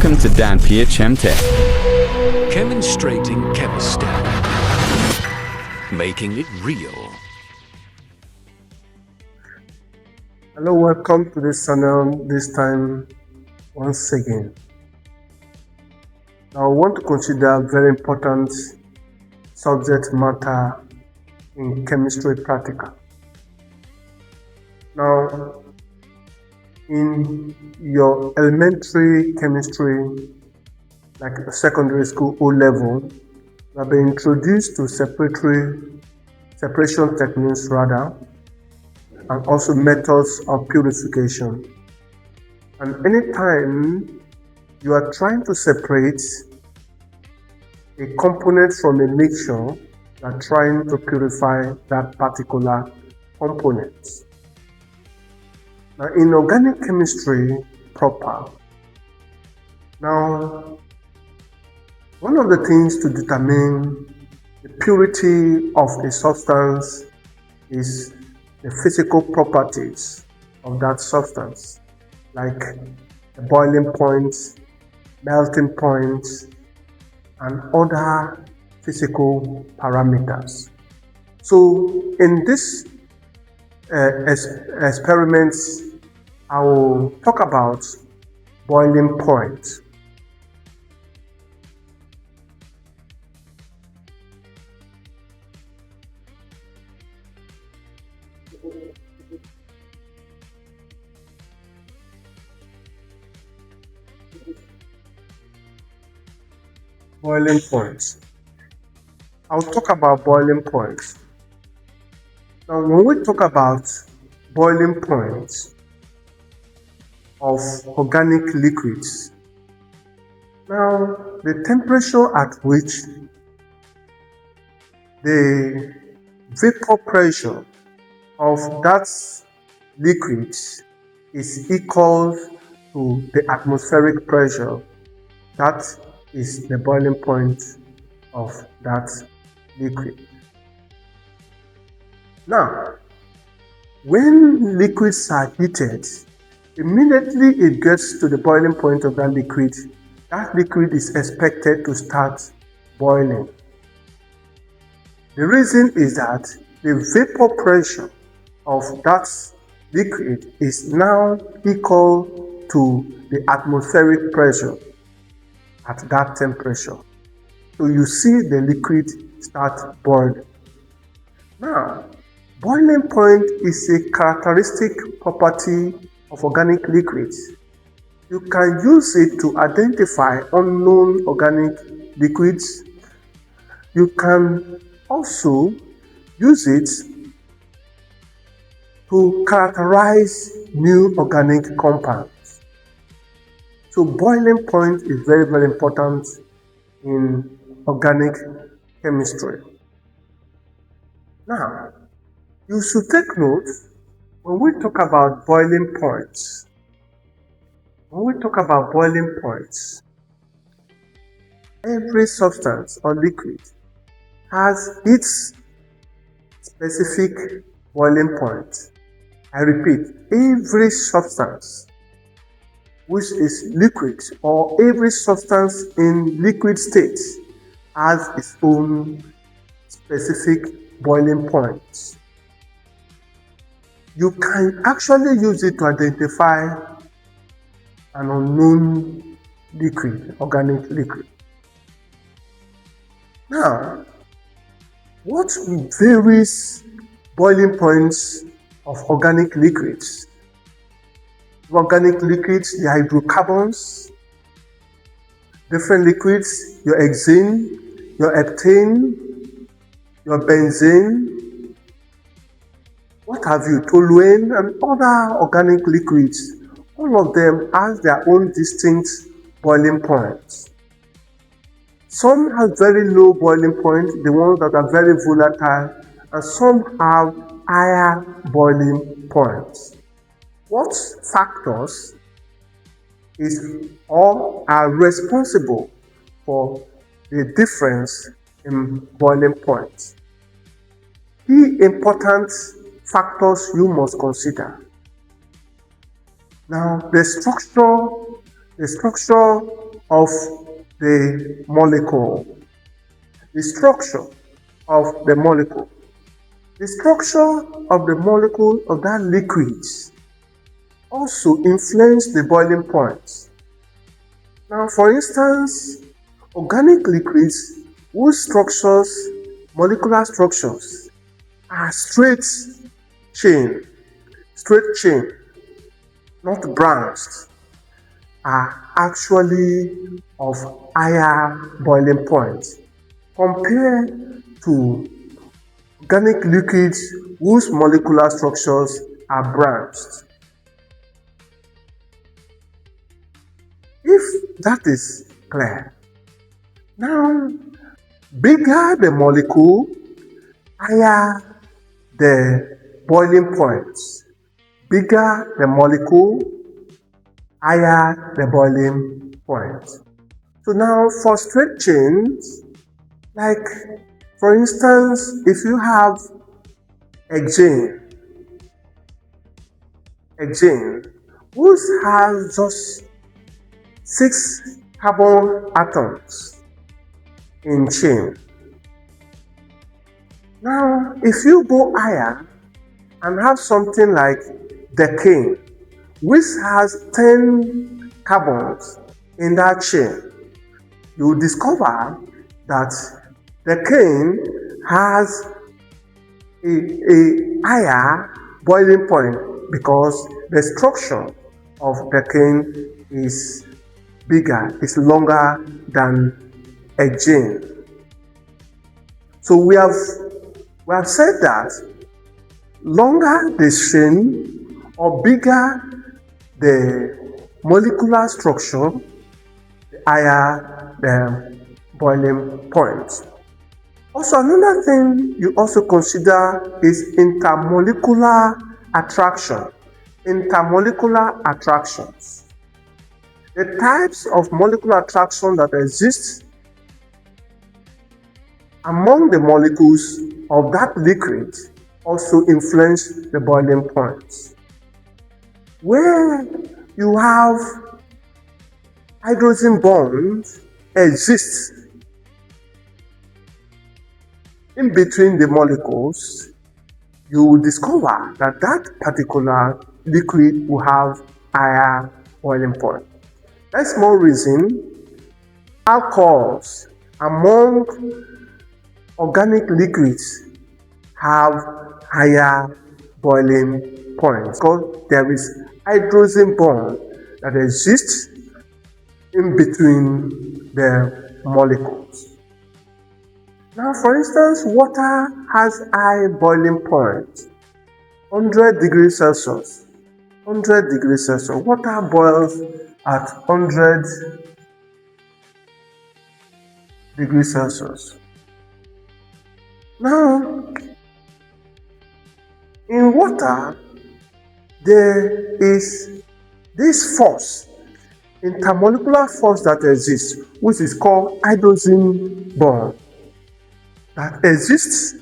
Welcome to Danpere Chemtech. Demonstrating chemistry. Making it real. Hello, welcome to this channel this time once again. Now I want to consider a very important subject matter in chemistry practical. Now, in your elementary chemistry, like secondary school O level, you have been introduced to separation techniques and also methods of purification. And anytime you are trying to separate a component from a mixture, you are trying to purify that particular component. Now, in organic chemistry proper, now one of the things to determine the purity of a substance is the physical properties of that substance, like the boiling point, melting point, and other physical parameters. So in this experiments, I will talk about boiling point. Boiling point. I'll talk about boiling point. Now, when we talk about boiling point of organic liquids, now the temperature at which the vapor pressure of that liquid is equal to the atmospheric pressure, that is the boiling point of that liquid. Now, when liquids are heated, immediately it gets to the boiling point of that liquid is expected to start boiling. The reason is that the vapor pressure of that liquid is now equal to the atmospheric pressure at that temperature. So you see the liquid start boiling. Now, boiling point is a characteristic property of organic liquids. You can use it to identify unknown organic liquids. You can also use it to characterize new organic compounds. So boiling point is very, very important in organic chemistry. Now, you should take note when we talk about boiling points. Every substance or liquid has its specific boiling point. I repeat, every substance which is liquid or every substance in liquid state has its own specific boiling point. You can actually use it to identify an unknown liquid, organic liquid. Now, what varies boiling points of organic liquids? Organic liquids, the hydrocarbons, different liquids, your hexane, your heptane, your benzene, what have you, toluene, and other organic liquids. All of them have their own distinct boiling points. Some have very low boiling point, the ones that are very volatile, and some have higher boiling points. What factors are responsible for the difference in boiling points? Key important factors you must consider. Now, the structure of the molecule. The structure of the molecule. The structure of the molecule of that liquid also influence the boiling point. Now, for instance, organic liquids whose molecular structures, are straight chain, not branched, are actually of higher boiling point compared to organic liquids whose molecular structures are branched. If that is clear, now bigger the molecule, higher the boiling point. Bigger the molecule, higher the boiling point. So now for straight chains, like for instance, if you have hexane, which has just 6 carbon atoms in chain. Now, if you go higher and have something like decane, which has 10 carbons in that chain, you will discover that decane has a higher boiling point because the structure of decane is bigger, is longer than hexane. So we have said that longer the chain or bigger the molecular structure, the higher the boiling point. Also, another thing you also consider is intermolecular attraction. Intermolecular attractions. The types of molecular attraction that exist among the molecules of that liquid also influence the boiling point. Where you have hydrogen bonds exist in between the molecules, you will discover that that particular liquid will have higher boiling point. That's more reason alcohols among organic liquids have higher boiling points because there is hydrogen bond that exists in between the molecules. Now, for instance, water has high boiling point, 100 degrees Celsius. 100 degrees Celsius. Water boils at 100 degrees Celsius. Now, in water, there is this force, intermolecular force that exists, which is called hydrogen bond, that exists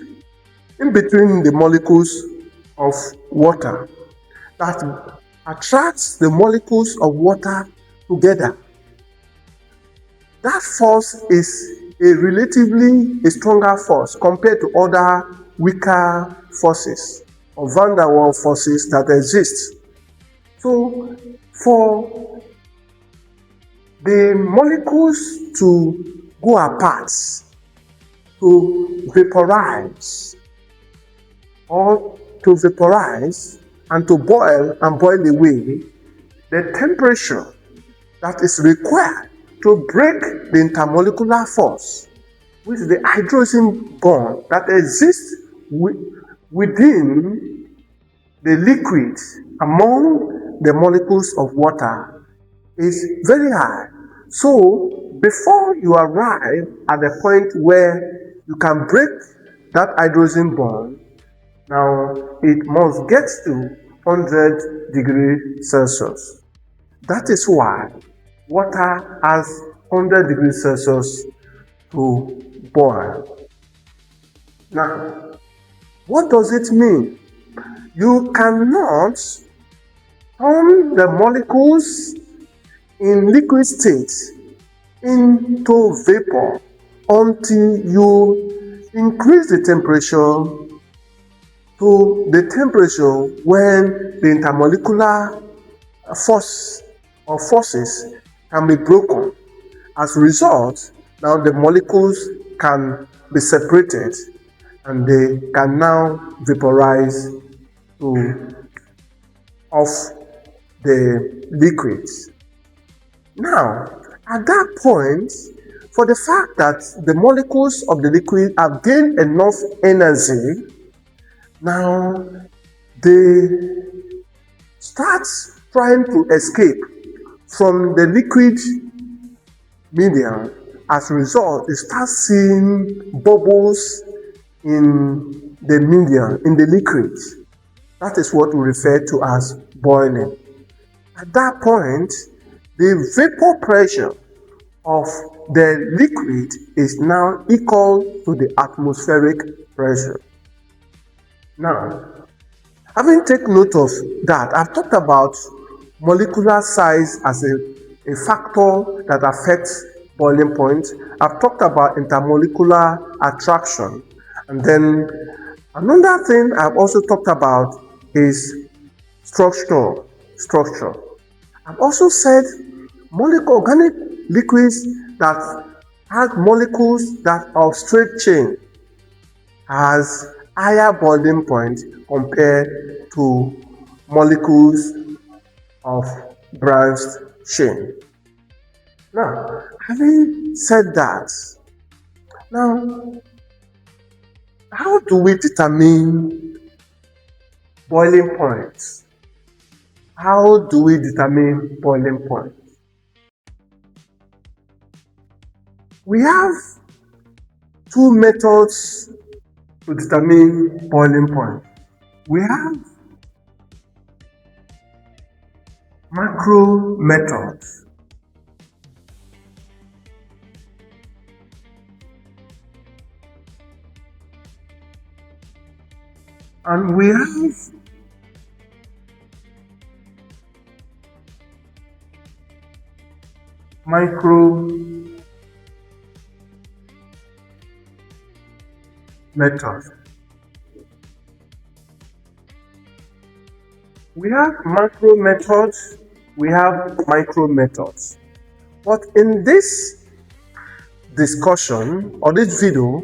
in between the molecules of water, that attracts the molecules of water together. That force is a relatively stronger force compared to other weaker forces or van der Waals forces that exist. So, for the molecules to go apart, to vaporize and to boil away, the temperature that is required to break the intermolecular force, which is the hydrogen bond that exists within the liquid among the molecules of water, is very high. So, before you arrive at the point where you can break that hydrogen bond, now it must get to 100 degrees Celsius. That is why water has 100 degrees Celsius to boil. Now, what does it mean? You cannot turn the molecules in liquid state into vapor until you increase the temperature to the temperature when the intermolecular force or forces can be broken. As a result, now the molecules can be separated and they can now vaporize to off the liquids. Now, at that point, for the fact that the molecules of the liquid have gained enough energy, now they start trying to escape from the liquid medium. As a result, you start seeing bubbles in the medium, in the liquid. That is what we refer to as boiling. At that point, the vapor pressure of the liquid is now equal to the atmospheric pressure. Now, having taken note of that, I've talked about molecular size as a factor that affects boiling point. I've talked about intermolecular attraction. And then another thing I've also talked about is structure. I've also said organic liquids that have molecules that are straight chain has higher boiling point compared to molecules of branched chain. Now, having said that, now how do we determine boiling points? How do we determine boiling point? We have two methods to determine boiling point. We have macro methods. And we have micro methods. We have macro methods, we have micro methods. But in this discussion or this video,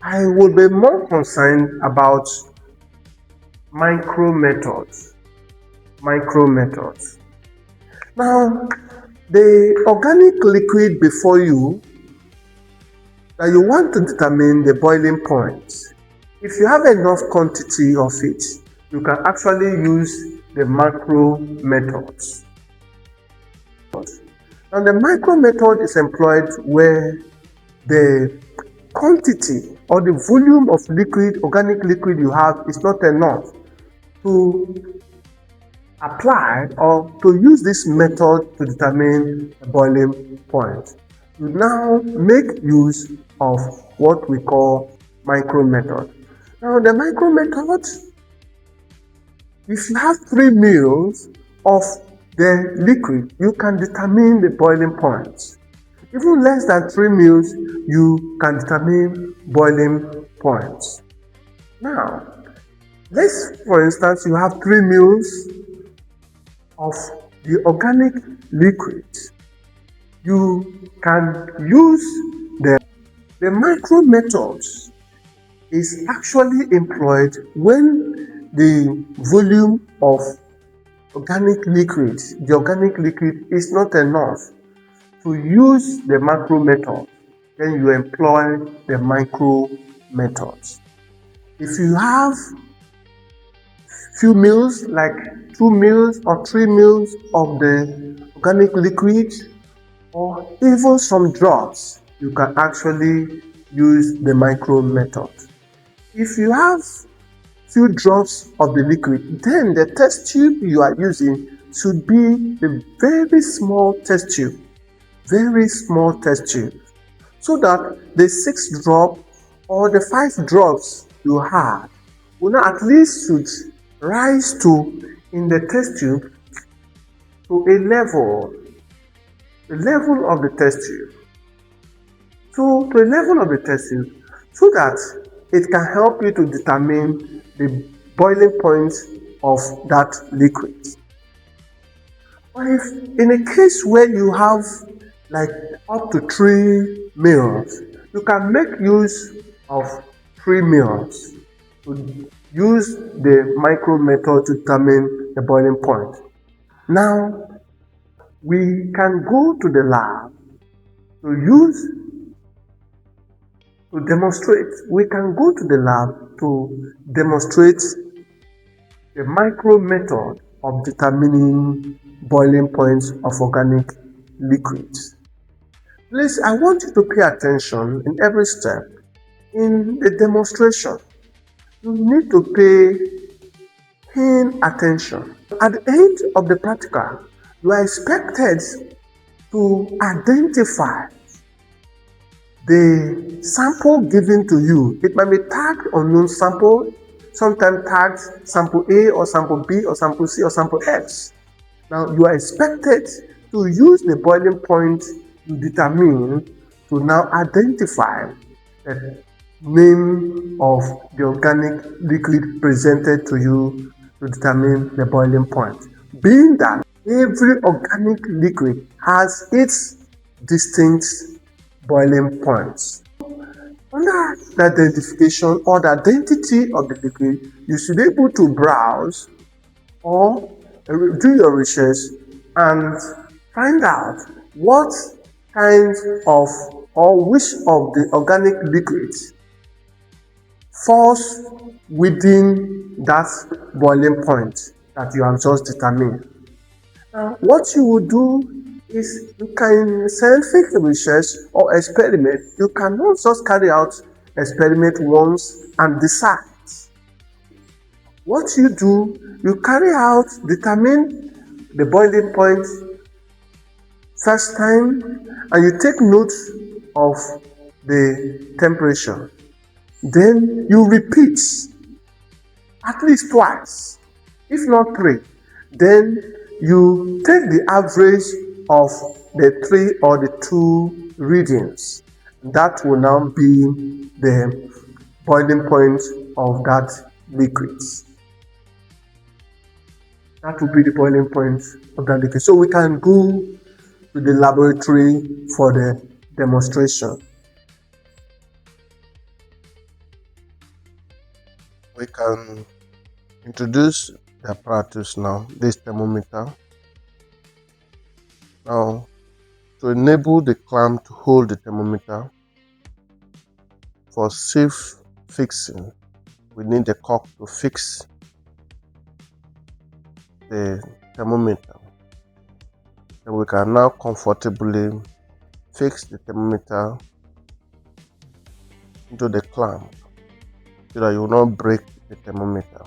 I will be more concerned about micro methods. Now, the organic liquid before you that you want to determine the boiling point, if you have enough quantity of it, you can actually use the macro methods. Now, the micro method is employed where the quantity or the volume of organic liquid you have is not enough to apply or to use this method to determine the boiling point. You now make use of what we call micro method. Now, the micro method, if you have 3 ml of the liquid, you can determine the boiling point. Even less than 3 ml, you can determine boiling points. Now, let's, for instance, you have 3 ml of the organic liquid. You can use the micro method is actually employed when the volume of organic liquid is not enough to use the macro method. Then you employ the micro methods. If you have few mils, like 2 mils or 3 mils of the organic liquid, or even some drops, you can actually use the micro method. If you have few drops of the liquid, then the test tube you are using should be a very small test tube, so that the 6 drop or the 5 drops you had will not at least should rise to, in the test tube, to the level of the test tube. to the level of the test tube so that it can help you to determine the boiling point of that liquid. But if in a case where you have like up to 3 meals, you can make use of 3 meals to use the micro method to determine the boiling point. Now, we can go to the lab to use to demonstrate. We can go to the lab to demonstrate the micro method of determining boiling points of organic liquids. Please, I want you to pay attention in every step. In the demonstration, you need to pay keen attention. At the end of the practical, you are expected to identify the sample given to you. It might be tagged unknown sample, sometimes tagged sample A or sample B or sample C or sample X. Now you are expected to use the boiling point you determine to now identify the name of the organic liquid presented to you to determine the boiling point. Being that every organic liquid has its distinct boiling points. Under the identification or the identity of the liquid, you should be able to browse or do your research and find out what kinds of or which of the organic liquids falls within that boiling point that you have just determined. Now, what you will do is you can scientific research or experiment. You cannot just carry out experiment once and decide. What you do, you carry out, determine the boiling point first time, and you take note of the temperature. Then you repeat at least twice, if not 3. Then you take the average of the 3 or the 2 readings. That will now be the boiling point of that liquid. That will be the boiling point of that liquid. So we can go to the laboratory for the demonstration. We can introduce the apparatus now, this thermometer. Now, to enable the clamp to hold the thermometer for safe fixing, we need the cork to fix the thermometer. And we can now comfortably fix the thermometer into the clamp so that you will not break the thermometer.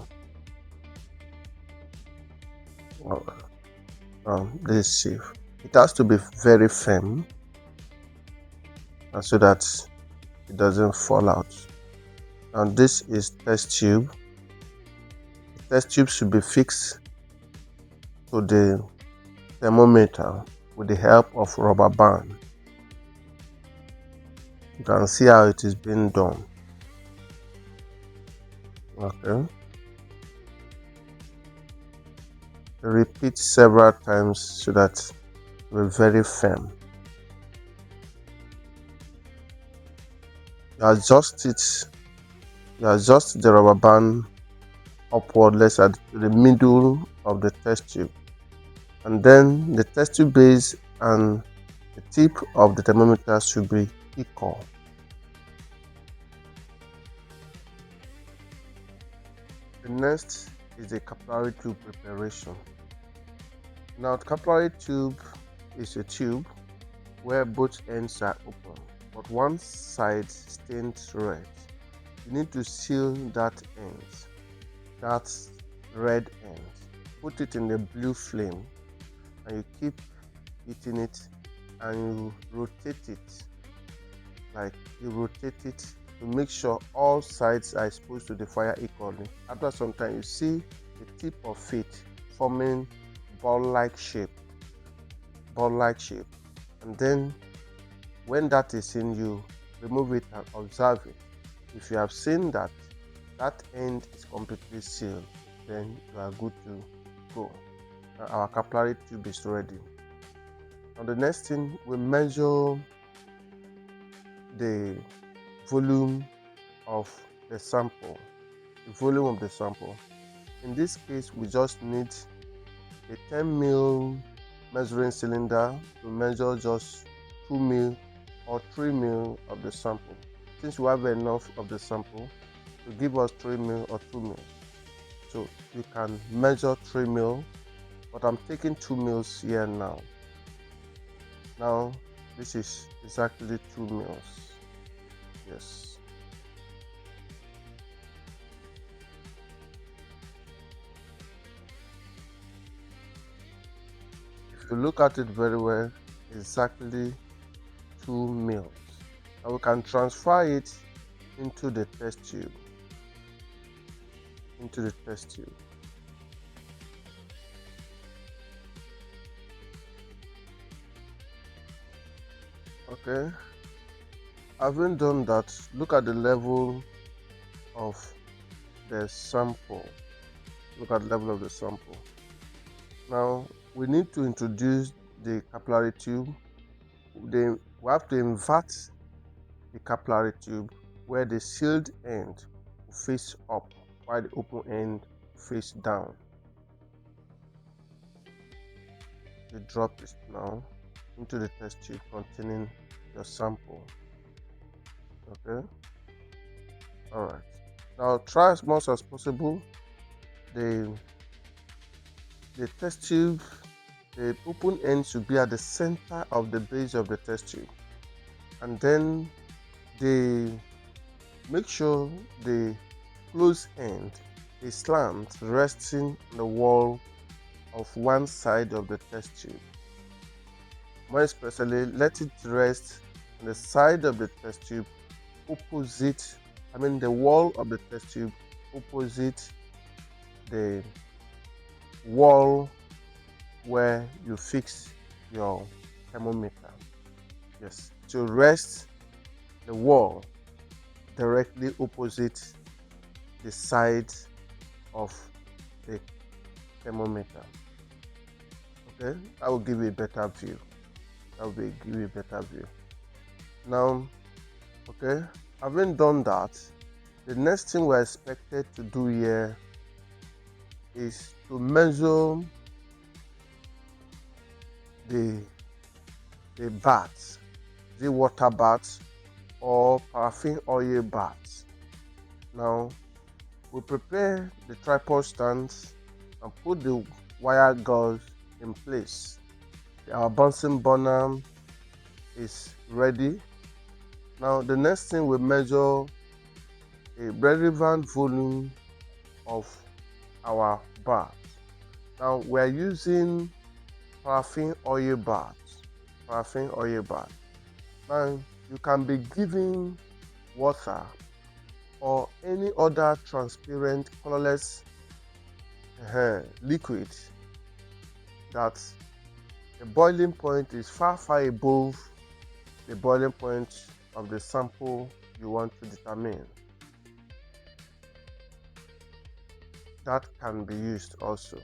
This is safe. It has to be very firm so that it doesn't fall out. And this is test tube. The test tube should be fixed to the thermometer with the help of rubber band. You can see how it is being done. Okay. Repeat several times so that we're very firm. You adjust it. You adjust the rubber band upward, let's at the middle of the test tube, and then the test tube base and the tip of the thermometer should be equal. The next is the capillary tube preparation. Now, the capillary tube is a tube where both ends are open, but one side stains red. You need to seal that end, that red end. Put it in the blue flame and you keep heating it and you rotate it. Like you rotate it to make sure all sides are exposed to the fire equally. After some time, you see the tip of it forming ball-like shape, and then When that is in, you remove it and observe it. If you have seen that that end is completely sealed, then you are good to go. Now our capillary tube is ready. Now the next thing, we measure the volume of the sample. The volume of the sample. In this case, we just need a 10 ml measuring cylinder to measure just 2 ml or 3 ml of the sample. Since we have enough of the sample to give us 3 ml or 2 ml, so you can measure 3 ml, but I'm taking 2 ml here now. Now this is exactly 2 ml. Yes. If you look at it very well, exactly 2 ml. Now we can transfer it into the test tube. Okay. Having done that, look at the level of the sample. Look at the level of the sample. Now we need to introduce the capillary tube. We have to invert the capillary tube where the sealed end will face up while the open end face down. You drop it now into the test tube containing your sample. Okay. All right. Now try as much as possible the test tube, the open end should be at the center of the base of the test tube, and then make sure the closed end is slant resting on the wall of one side of the test tube. More especially, let it rest on the side of the test tube the wall of the test tube opposite the wall where you fix your thermometer. Yes, to rest the wall directly opposite the side of the thermometer. Okay, that will give you a better view. Now, okay, having done that, the next thing we're expected to do here is to measure the bath, the water bath or paraffin oil bath. Now we prepare the tripod stands and put the wire gauze in place. Our Bunsen burner is ready. Now the next thing, we measure a relevant volume of our bath. Now we are using paraffin oil bath. Now you can be giving water or any other transparent colorless liquid that the boiling point is far above the boiling point of the sample you want to determine. That can be used also.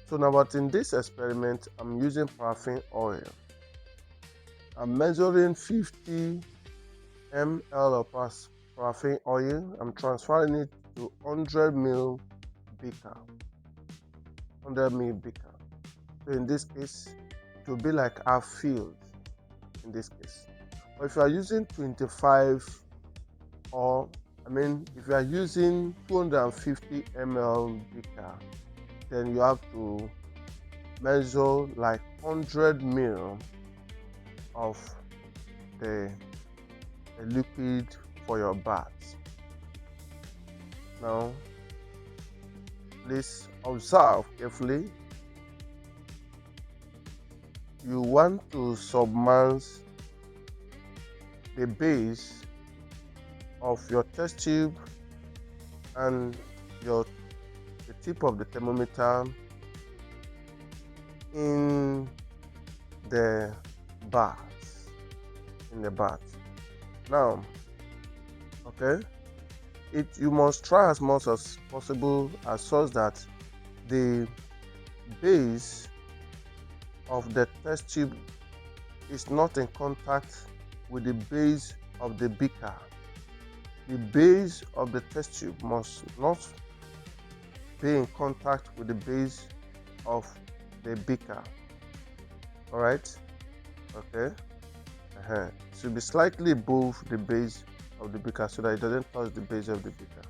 So now, but in this experiment, I'm using paraffin oil. I'm measuring 50 ml of paraffin oil. I'm transferring it to 100 ml beaker. So in this case, it will be like half filled in this case. But if you are using 25 if you are using 250 ml beaker, then you have to measure like 100 ml of the liquid for your bath. Now, please observe carefully. You want to submerge the base of your test tube and the tip of the thermometer in the bath. in the bath. Now, okay, you must try as much as possible as such that the base of the test tube is not in contact with the base of the beaker. The base of the test tube must not be in contact with the base of the beaker. All right, okay. It should be slightly above the base of the beaker so that it doesn't touch the base of the beaker.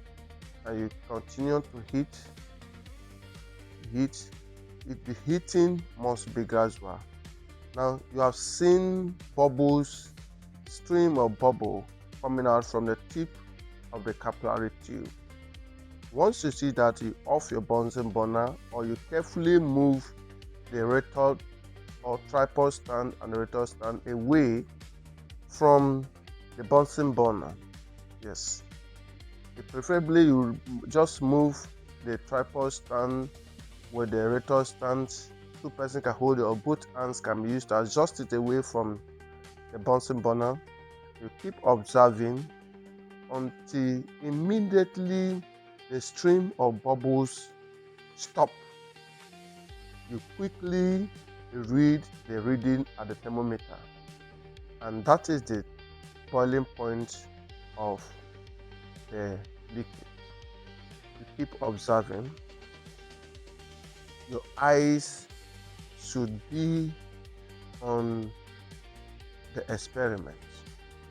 And you continue to heat. The heating must be gradual. Now you have seen bubbles, stream of bubble coming out from the tip of the capillary tube. Once you see that, you off your Bunsen burner, or you carefully move the rotor or tripod stand and the rotor stand away from the Bunsen burner. Yes, preferably you just move the tripod stand with the rotor stand. Two persons can hold it, or both hands can be used to adjust it away from the Bunsen burner. You keep observing until immediately the stream of bubbles stop. You quickly read the reading at the thermometer, and that is the boiling point of the liquid. You keep observing. Your eyes should be on the experiment.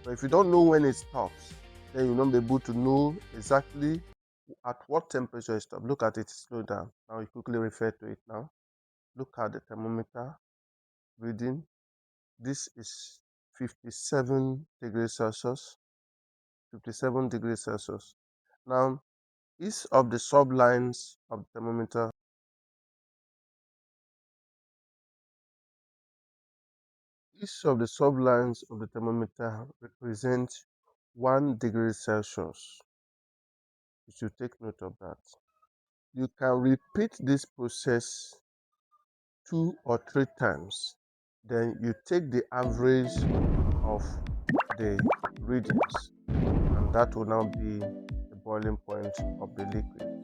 But if you don't know when it stops, then you'll not be able to know exactly at what temperature it stops. Look at it, slow down. Now you quickly refer to it now. Look at the thermometer reading. This is 57 degrees Celsius. 57 degrees Celsius. Now, each of the sublines of the thermometer, each of the sublines of the thermometer represents 1 degree Celsius. You should take note of that. You can repeat this process 2 or 3 times. Then you take the average of the readings, and that will now be the boiling point of the liquid.